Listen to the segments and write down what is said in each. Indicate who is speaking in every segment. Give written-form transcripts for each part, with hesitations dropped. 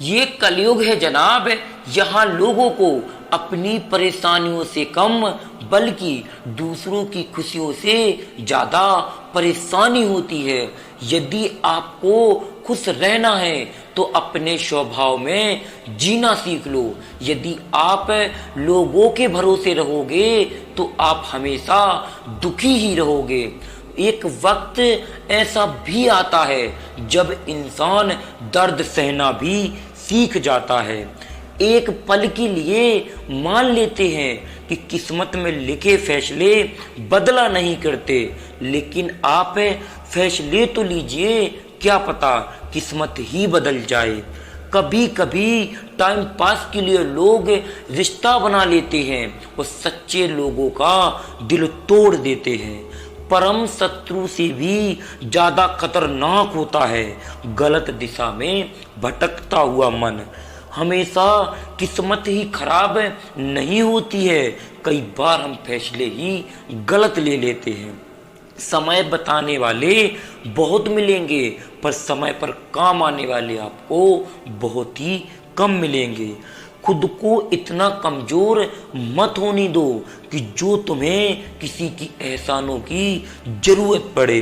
Speaker 1: ये कलयुग है जनाब। यहाँ लोगों को अपनी परेशानियों से कम बल्कि दूसरों की खुशियों से ज्यादा परेशानी होती है। यदि आपको खुश रहना है तो अपने स्वभाव में जीना सीख लो। यदि आप लोगों के भरोसे रहोगे तो आप हमेशा दुखी ही रहोगे। एक वक्त ऐसा भी आता है जब इंसान दर्द सहना भी सीख जाता है। एक पल के लिए मान लेते हैं कि किस्मत में लिखे फैसले बदला नहीं करते, लेकिन आप फैसले तो लीजिए, क्या पता किस्मत ही बदल जाए। कभी कभी टाइम पास के लिए लोग रिश्ता बना लेते हैं और सच्चे लोगों का दिल तोड़ देते हैं। परम शत्रु से भी ज्यादा खतरनाक होता है गलत दिशा में भटकता हुआ मन। हमेशा किस्मत ही खराब नहीं होती है, कई बार हम फैसले ही गलत ले लेते हैं। समय बताने वाले बहुत मिलेंगे पर समय पर काम आने वाले आपको बहुत ही कम मिलेंगे। खुद को इतना कमजोर मत होने दो कि जो तुम्हें किसी की एहसानों की जरूरत पड़े।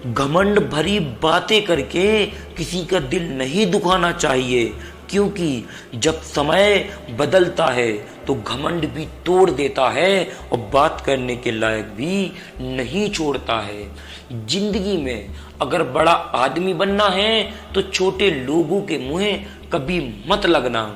Speaker 1: घमंड भरी बातें करके किसी का दिल नहीं दुखाना चाहिए, क्योंकि जब समय बदलता है तो घमंड भी तोड़ देता है और बात करने के लायक भी नहीं छोड़ता है। जिंदगी में अगर बड़ा आदमी बनना है तो छोटे लोगों के मुंह कभी मत लगना।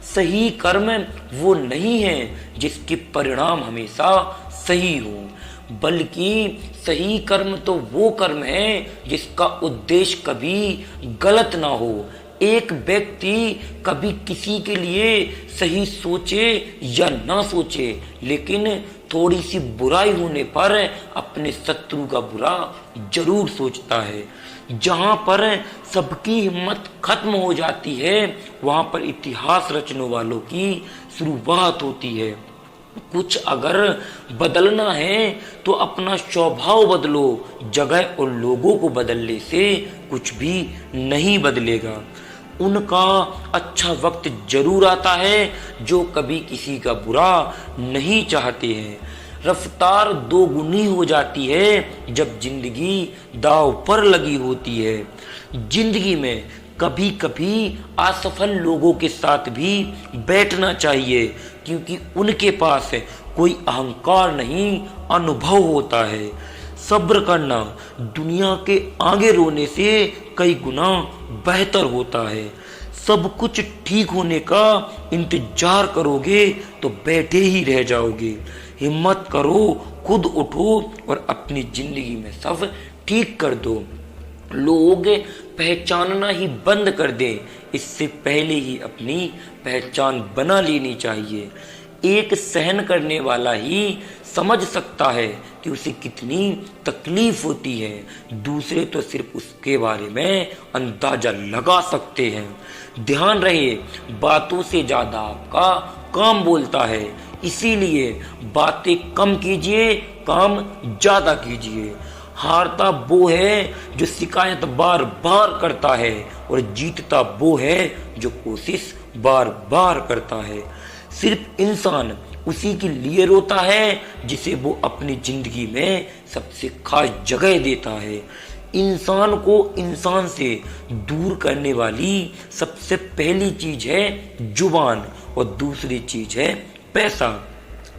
Speaker 1: सही कर्म वो नहीं है जिसके परिणाम हमेशा सही हो, बल्कि सही कर्म तो वो कर्म है जिसका उद्देश्य कभी गलत ना हो। एक व्यक्ति कभी किसी के लिए सही सोचे या ना सोचे, लेकिन थोड़ी सी बुराई होने पर अपने शत्रु का बुरा जरूर सोचता है। जहां पर सबकी हिम्मत खत्म हो जाती है वहां पर इतिहास रचने वालों की शुरुआत होती है। कुछ अगर बदलना है तो अपना स्वभाव बदलो, जगह और लोगों को बदलने से कुछ भी नहीं बदलेगा। उनका अच्छा वक्त जरूर आता है जो कभी किसी का बुरा नहीं चाहते हैं। रफ्तार दोगुनी हो जाती है जब जिंदगी दांव पर लगी होती है। जिंदगी में कभी कभी असफल लोगों के साथ भी बैठना चाहिए, क्योंकि उनके पास कोई अहंकार नहीं, अनुभव होता है। सब्र करना दुनिया के आगे रोने से कई गुना बेहतर होता है। सब कुछ ठीक होने का इंतजार करोगे तो बैठे ही रह जाओगे। हिम्मत करो, खुद उठो और अपनी जिंदगी में सब ठीक कर दो। लोग पहचानना ही बंद कर दें, इससे पहले ही अपनी पहचान बना लेनी चाहिए। एक सहन करने वाला ही समझ सकता है कि उसे कितनी तकलीफ होती है, दूसरे तो सिर्फ उसके बारे में अंदाजा लगा सकते हैं। ध्यान रहे, बातों से ज्यादा आपका काम बोलता है, इसीलिए बातें कम कीजिए, काम ज्यादा कीजिए। हारता वो है जो शिकायत बार बार करता है और जीतता वो है जो कोशिश बार बार करता है। सिर्फ इंसान उसी के लिए रोता है जिसे वो अपनी जिंदगी में सबसे खास जगह देता है। इंसान को इंसान से दूर करने वाली सबसे पहली चीज है जुबान और दूसरी चीज है पैसा।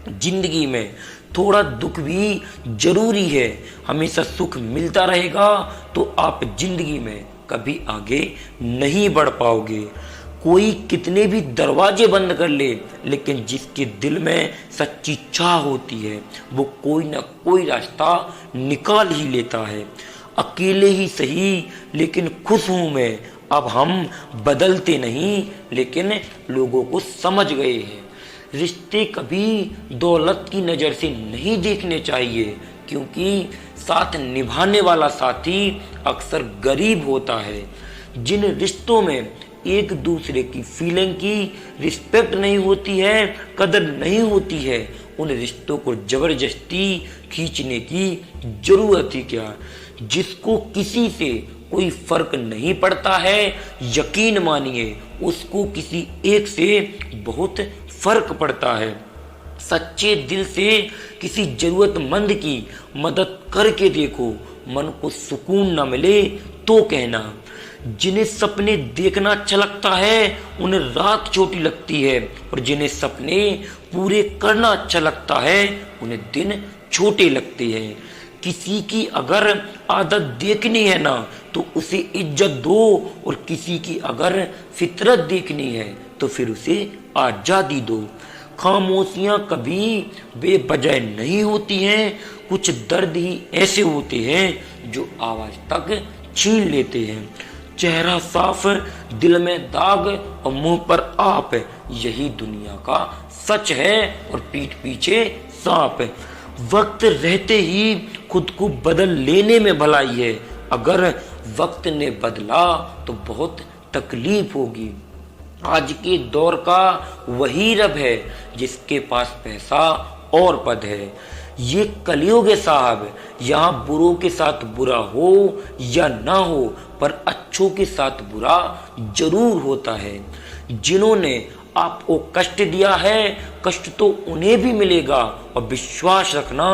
Speaker 1: जिंदगी में थोड़ा दुख भी जरूरी है, हमेशा सुख मिलता रहेगा तो आप जिंदगी में कभी आगे नहीं बढ़ पाओगे। कोई कितने भी दरवाजे बंद कर ले, लेकिन जिसके दिल में सच्ची चाह होती है वो कोई ना कोई रास्ता निकाल ही लेता है। अकेले ही सही लेकिन खुश हूं मैं, अब हम बदलते नहीं लेकिन लोगों को समझ गए हैं। रिश्ते कभी दौलत की नजर से नहीं देखने चाहिए, क्योंकि साथ निभाने वाला साथी अक्सर गरीब होता है। जिन रिश्तों में एक दूसरे की फीलिंग की रिस्पेक्ट नहीं होती है, कदर नहीं होती है, उन रिश्तों को जबरदस्ती खींचने की जरूरत ही क्या। जिसको किसी से कोई फर्क नहीं पड़ता है। यकीन मानिए उसको किसी एक से बहुत फर्क पड़ता है। सच्चे दिल से किसी जरूरतमंद की मदद करके देखो, मन को सुकून न मिले तो कहना। जिन्हें सपने देखना अच्छा लगता है उन्हें रात छोटी लगती है, और जिन्हें सपने पूरे करना अच्छा लगता है उन्हें दिन छोटे लगते हैं। किसी की अगर आदत देखनी है ना तो उसे इज्जत दो, और किसी की अगर फितरत देखनी है तो फिर उसे आजादी दो। खामोशियां कभी बेवजह नहीं होती हैं, कुछ दर्द ही ऐसे होते हैं जो आवाज तक छीन लेते हैं। चेहरा साफ, दिल में दाग और मुंह पर आप, यही दुनिया का सच है, और पीठ पीछे सांप। वक्त रहते ही खुद को बदल लेने में भलाई है, अगर वक्त ने बदला तो बहुत तकलीफ होगी। आज के दौर का वही रब है जिसके पास पैसा और पद है। ये कलयुग है साहब, यहाँ बुरों के साथ बुरा हो या ना हो, पर अच्छों के साथ बुरा जरूर होता है। जिन्होंने आपको कष्ट दिया है कष्ट तो उन्हें भी मिलेगा, और विश्वास रखना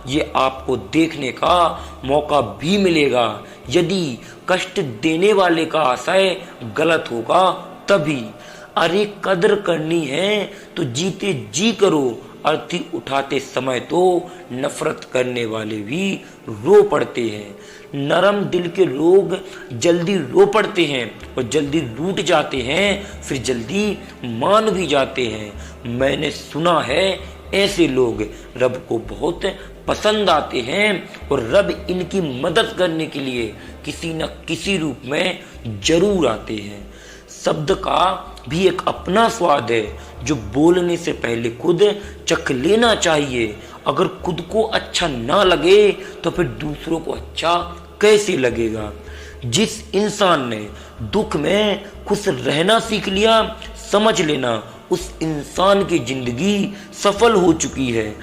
Speaker 1: ये आपको देखने का मौका भी मिलेगा। यदि कष्ट देने वाले का आशय गलत होगा तभी। अरे कदर करनी है तो जीते जी करो, अर्थी उठाते समय तो नफरत करने वाले भी रो पड़ते हैं। नरम दिल के लोग जल्दी रो पड़ते हैं और जल्दी रूठ जाते हैं, फिर जल्दी मान भी जाते हैं। मैंने सुना है ऐसे लोग रब को बहुत पसंद आते हैं, और रब इनकी मदद करने के लिए किसी न किसी रूप में जरूर आते हैं। शब्द का भी एक अपना स्वाद है जो बोलने से पहले खुद चख लेना चाहिए। अगर खुद को अच्छा ना लगे तो फिर दूसरों को अच्छा कैसे लगेगा। जिस इंसान ने दुख में खुश रहना सीख लिया, समझ लेना उस इंसान की जिंदगी सफल हो चुकी है।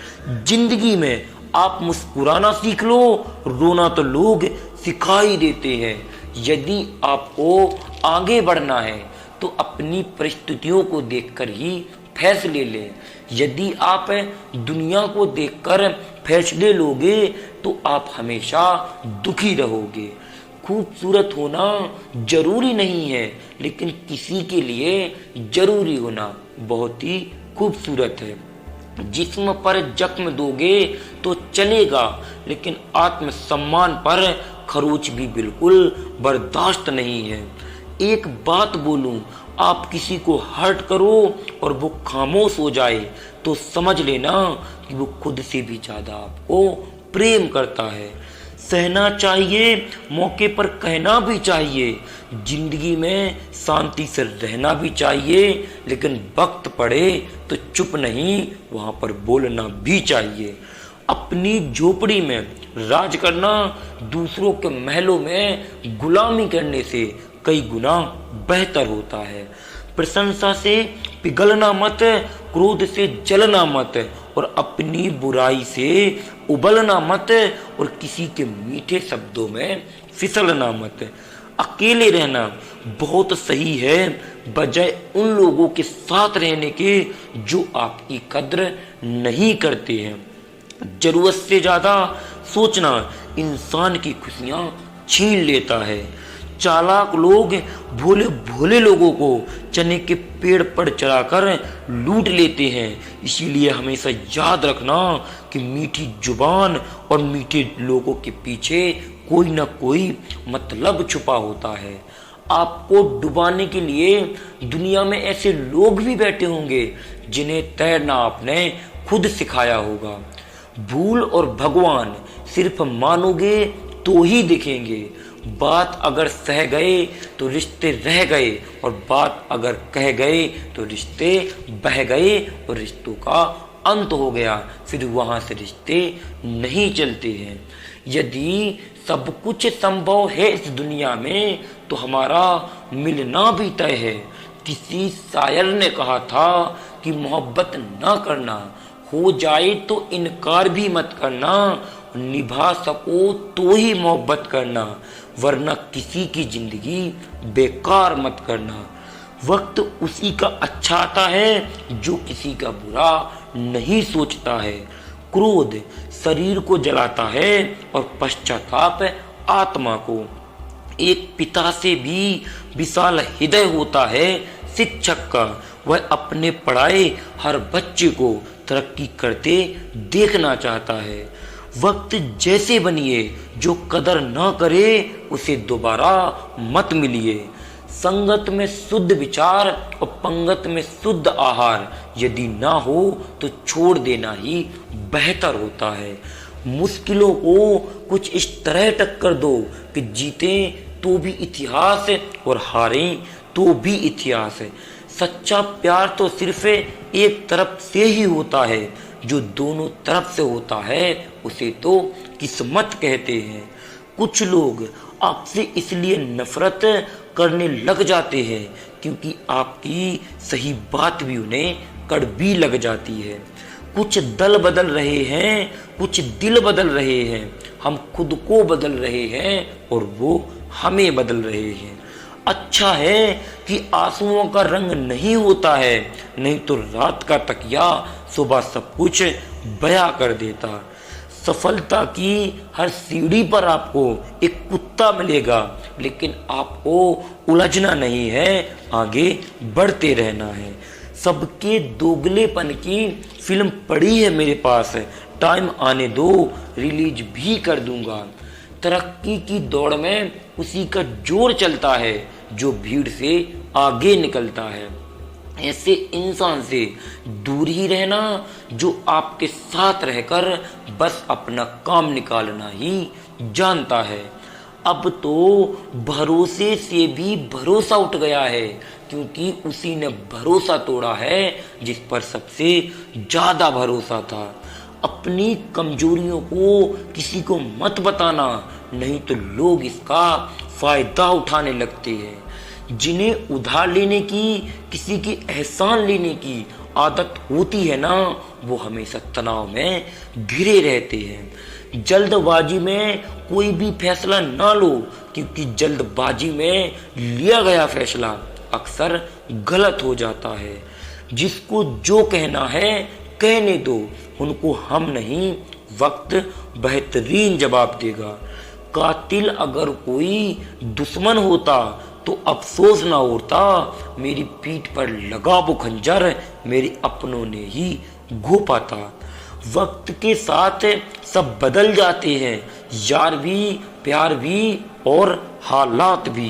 Speaker 1: जिंदगी में आप मुस्कुराना सीख लो, रोना तो लोग सिखा ही देते हैं। यदि आपको आगे बढ़ना है तो अपनी परिस्थितियों को देखकर ही फैसले लें। यदि आप दुनिया को देखकर फैसले लोगे तो आप हमेशा दुखी रहोगे। खूबसूरत होना जरूरी नहीं है, लेकिन किसी के लिए जरूरी होना बहुत ही खूबसूरत है। जिस्म पर जख्म दोगे तो चलेगा, लेकिन आत्मसम्मान पर खरोच भी बिल्कुल बर्दाश्त नहीं है। एक बात बोलूं, आप किसी को हर्ट करो और वो खामोश हो जाए तो समझ लेना कि वो खुद से भी ज्यादा आपको प्रेम करता है। सहना चाहिए, मौके पर कहना भी चाहिए। जिंदगी में शांति से रहना भी चाहिए, लेकिन वक्त पड़े तो चुप नहीं, वहां पर बोलना भी चाहिए। अपनी झोपड़ी में राज करना दूसरों के महलों में गुलामी करने से कई गुना बेहतर होता है। प्रशंसा से पिघलना मत, क्रोध से जलना मत, और अपनी बुराई से उबलना मत, और किसी के मीठे शब्दों में फिसलना मत। अकेले रहना बहुत सही है, बजाय उन लोगों के साथ रहने के जो आपकी कद्र नहीं करते हैं। जरूरत से ज्यादा सोचना इंसान की खुशियां छीन लेता है। चालाक लोग भोले भोले लोगों को चने के पेड़ पर चढ़ाकर लूट लेते हैं। इसीलिए हमेशा याद रखना कि मीठी जुबान और मीठे लोगों के पीछे कोई ना कोई मतलब छुपा होता है। आपको डुबाने के लिए दुनिया में ऐसे लोग भी बैठे होंगे जिन्हें तैरना आपने खुद सिखाया होगा। भूल और भगवान सिर्फ मानोगे तो ही दिखेंगे। बात अगर सह गए तो रिश्ते रह गए, और बात अगर कह गए तो रिश्ते बह गए, और रिश्तों का अंत हो गया। फिर वहां से रिश्ते नहीं चलते हैं। यदि सब कुछ संभव है इस दुनिया में तो हमारा मिलना भी तय है। किसी शायर ने कहा था कि मोहब्बत ना करना, हो जाए तो इनकार भी मत करना, निभा सको तो ही मोहब्बत करना। वरना किसी की जिंदगी बेकार मत करना। वक्त उसी का अच्छा आता है जो किसी का बुरा नहीं सोचता है। क्रोध शरीर को जलाता है और पश्चाताप आत्मा को। एक पिता से भी विशाल हृदय होता है शिक्षक का। वह अपने पढ़ाए हर बच्चे को तरक्की करते देखना चाहता है। वक्त जैसे बनिए, जो कदर न करे उसे दोबारा मत मिलिए। संगत में शुद्ध विचार और पंगत में शुद्ध आहार यदि ना हो तो छोड़ देना ही बेहतर होता है। मुश्किलों को कुछ इस तरह टक्कर दो कि जीते तो भी इतिहास है और हारें तो भी इतिहास है। सच्चा प्यार तो सिर्फ एक तरफ से ही होता है, जो दोनों तरफ से होता है उसे तो किस्मत कहते हैं। कुछ लोग आपसे इसलिए नफरत करने लग जाते हैं क्योंकि आपकी सही बात भी उन्हें कड़वी लग जाती है। कुछ दल बदल रहे हैं, कुछ दिल बदल रहे हैं। हम खुद को बदल रहे हैं और वो हमें बदल रहे हैं। अच्छा है कि आंसुओं का रंग नहीं होता है, नहीं तो रात का तकिया सुबह सब कुछ बयां कर देता। सफलता की हर सीढ़ी पर आपको एक कुत्ता मिलेगा, लेकिन आपको उलझना नहीं है, आगे बढ़ते रहना है। सबके दोगलेपन की फिल्म पड़ी है मेरे पास, टाइम आने दो रिलीज भी कर दूंगा। तरक्की की दौड़ में उसी का जोर चलता है जो भीड़ से आगे निकलता है। ऐसे इंसान से दूर ही रहना जो आपके साथ रहकर बस अपना काम निकालना ही जानता है। अब तो भरोसे से भी भरोसा उठ गया है, क्योंकि उसी ने भरोसा तोड़ा है जिस पर सबसे ज्यादा भरोसा था। अपनी कमजोरियों को किसी को मत बताना, नहीं तो लोग इसका फायदा उठाने लगते हैं। जिन्हें उधार लेने की, किसी की एहसान लेने की आदत होती है ना, वो हमेशा तनाव में घिरे रहते हैं। जल्दबाजी में कोई भी फैसला ना लो, क्योंकि जल्दबाजी में लिया गया फैसला अक्सर गलत हो जाता है। जिसको जो कहना है कहने दो, उनको हम नहीं वक्त बेहतरीन जवाब देगा। कातिल अगर कोई दुश्मन होता तो अफसोस ना होता, मेरी पीठ पर लगा वो खंजर मेरे अपनों ने ही घोंपा था। वक्त के साथ सब बदल जाते हैं, यार भी, प्यार भी और हालात भी।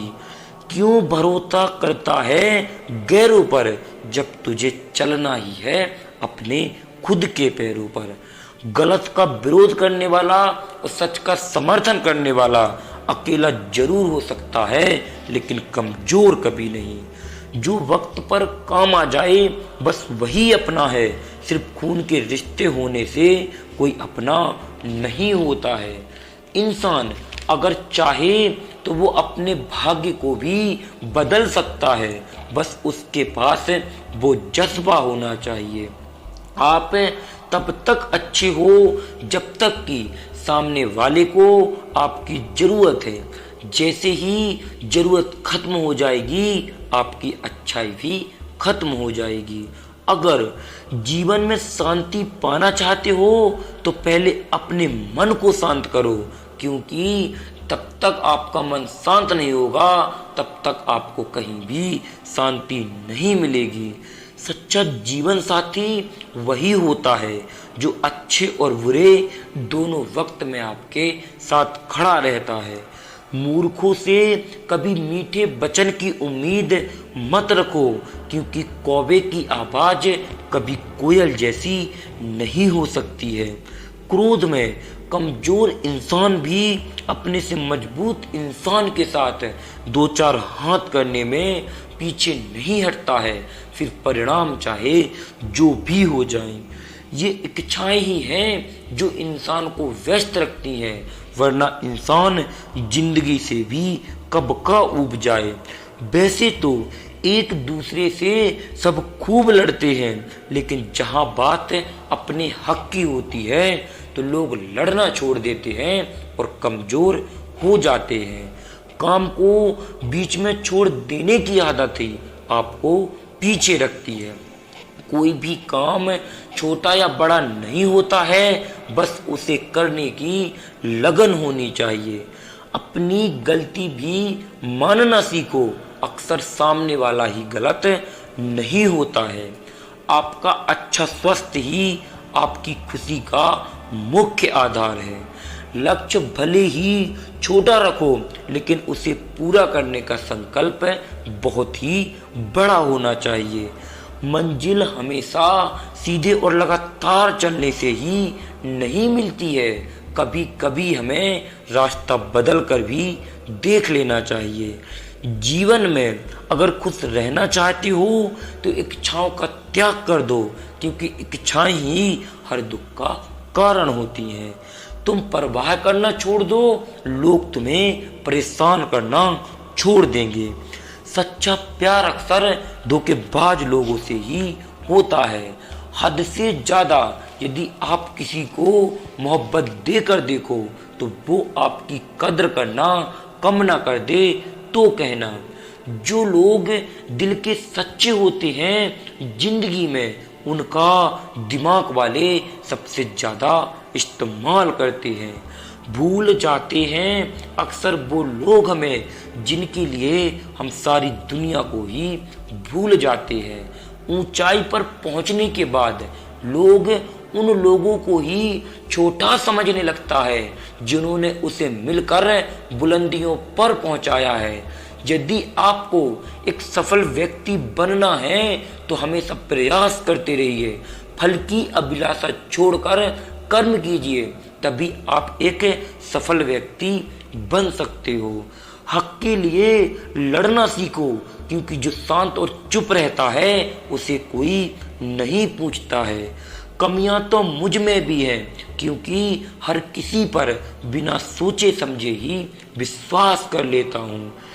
Speaker 1: क्यों भरोसा करता है गैरों पर, जब तुझे चलना ही है अपने खुद के पैरों पर। गलत का विरोध करने वाला और सच का समर्थन करने वाला अकेला जरूर हो सकता है, लेकिन कमजोर कभी नहीं। जो वक्त पर काम आ जाए बस वही अपना है। सिर्फ खून के रिश्ते होने से कोई अपना नहीं होता है। इंसान अगर चाहे तो वो अपने भाग्य को भी बदल सकता है, बस उसके पास वो जज्बा होना चाहिए। आप तब तक अच्छे हो जब तक कि सामने वाले को आपकी जरूरत है। जैसे ही जरूरत खत्म हो जाएगी, आपकी अच्छाई भी खत्म हो जाएगी। अगर जीवन में शांति पाना चाहते हो तो पहले अपने मन को शांत करो, क्योंकि तब तक आपका मन शांत नहीं होगा, तब तक आपको कहीं भी शांति नहीं मिलेगी। सच्चा जीवन साथी वही होता है जो अच्छे और बुरे दोनों वक्त में आपके साथ खड़ा रहता है। मूर्खों से कभी मीठे वचन की उम्मीद मत रखो, क्योंकि कौवे की आवाज कभी कोयल जैसी नहीं हो सकती है। क्रोध में कमजोर इंसान भी अपने से मजबूत इंसान के साथ दो चार हाथ करने में पीछे नहीं हटता है, फिर परिणाम चाहे जो भी हो जाए। ये इच्छाएं ही हैं जो इंसान को व्यस्त रखती हैं, वरना इंसान जिंदगी से भी कब का ऊब जाए। वैसे तो एक दूसरे से सब खूब लड़ते हैं, लेकिन जहां बात अपने हक की होती है तो लोग लड़ना छोड़ देते हैं और कमजोर हो जाते हैं। काम को बीच में छोड़ देने की आदत ही आपको पीछे रखती है। कोई भी काम छोटा या बड़ा नहीं होता है, बस उसे करने की लगन होनी चाहिए। अपनी गलती भी मानना सीखो, अक्सर सामने वाला ही गलत नहीं होता है। आपका अच्छा स्वास्थ्य ही आपकी खुशी का मुख्य आधार है। लक्ष्य भले ही छोटा रखो, लेकिन उसे पूरा करने का संकल्प बहुत ही बड़ा होना चाहिए। मंजिल हमेशा सीधे और लगातार चलने से ही नहीं मिलती है, कभी कभी हमें रास्ता बदल कर भी देख लेना चाहिए। जीवन में अगर खुश रहना चाहते हो तो इच्छाओं का त्याग कर दो, क्योंकि इच्छाएं ही हर दुख का कारण होती हैं। तुम परवाह करना छोड़ दो, लोग तुम्हें परेशान करना छोड़ देंगे। सच्चा प्यार अक्सर धोखेबाज लोगों से ही होता है। हद से ज्यादा यदि आप किसी को मोहब्बत देकर देखो तो वो आपकी कद्र करना कम ना कर दे तो कहना। जो लोग दिल के सच्चे होते हैं, जिंदगी में उनका दिमाग वाले सबसे ज्यादा इस्तेमाल करते हैं। भूल जाते हैं अक्सर वो लोग हमें जिनके लिए हम सारी दुनिया को ही भूल जाते हैं। ऊंचाई पर पहुंचने के बाद लोग उन लोगों को ही छोटा समझने लगता है जिन्होंने उसे मिलकर बुलंदियों पर पहुंचाया है। यदि आपको एक सफल व्यक्ति बनना है तो हमेशा प्रयास करते रहिए। फल की अभिलाषा छोड़कर कर्म कीजिए, तभी आप एक सफल व्यक्ति बन सकते हो। हक के लिए लड़ना सीखो, क्योंकि जो शांत और चुप रहता है उसे कोई नहीं पूछता है। कमियां तो मुझ में भी है, क्योंकि हर किसी पर बिना सोचे समझे ही विश्वास कर लेता हूँ।